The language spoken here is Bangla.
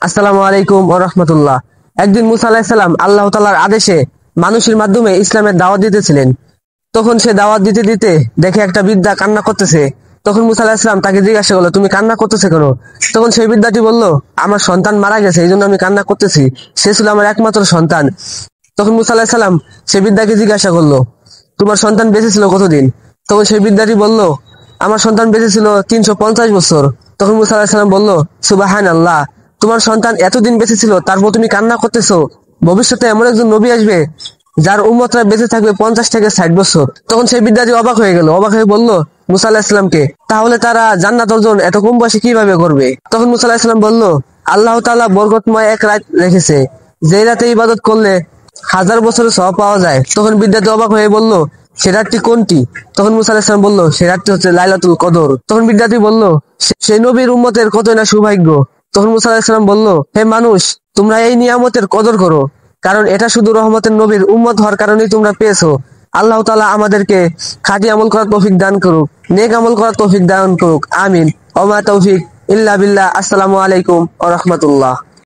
আসসালামু আলাইকুম ওয়া রাহমাতুল্লাহ। একদিন মুসা আলাইহিস সালাম আল্লাহ তাআলার আদেশে মানুষের মাধ্যমে ইসলামের দাওয়াত দিতেছিলেন। তখন সে দাওয়াত দিতে দিতে দেখে একটা বৃদ্ধা কান্না করতেছে। তখন মুসা আলাইহিস সালাম তাকে জিজ্ঞাসা করলো, তুমি কান্না করতেছে কেন? তখন সেই বৃদ্ধাটি বলল, আমার সন্তান মারা গেছে, এই জন্য আমি কান্না করতেছি। সে ছিল আমার একমাত্র সন্তান। তখন মুসা আলাইহিস সালাম সেই বৃদ্ধাকে জিজ্ঞাসা করলো, তোমার সন্তান বেঁচে ছিল কতদিন? তখন সেই বৃদ্ধাটি বলল, আমার সন্তান বেঁচে ছিল 350 বছর। তখন মুসা আলাইহিস সালাম বলল, সুবহানাল্লাহ, তোমার সন্তান এতদিন বেঁচে ছিল, তারপর তুমি কান্না করতেছো? ভবিষ্যতে এমন একজন নবী আসবে যার উম্মতরা বেঁচে থাকবে 50 থেকে 60 বছর। তখন সেই বিদ্যার্থী অবাক হয়ে গেল, অবাক হয়ে বলল মুসা আলাহিসাল্লামকে, তাহলে তারা জান্নাত অর্জন এত কম বয়সে কিভাবে করবে? তখন মুসা আলাহিসাল্লাম বলল, আল্লাহ তাআলা বরকতময় এক রাত রেখেছে, যে রাতে ইবাদত করলে 1000 বছরের সওয়াব পাওয়া যায়। তখন বিদ্যার্থী অবাক হয়ে বলল, সে রাতটি কোনটি? তখন মুসা আলাহিসাল্লাম বলল, সে রাতটি হচ্ছে লাইলাতুল কদর। তখন বিদ্যার্থী বলল, সেই নবীর উম্মতের কতই না সৌভাগ্য। তখন মুসা আলাহিসাল্লাম বলল, হে মানুষ, তোমরা এই নিয়ামতের কদর করো, কারণ এটা শুধু রহমতের নবীর উম্মত হওয়ার কারণেই তোমরা পেয়েছো। আল্লাহ তাআলা আমাদেরকে খাঁটি আমল করার তৌফিক দান করুক, নেক আমল করার তৌফিক দান করুক, আমিন। ওমা তৌফিক ইল্লা বিল্লাহ। আসসালামু আলাইকুম ওয়া রাহমাতুল্লাহ।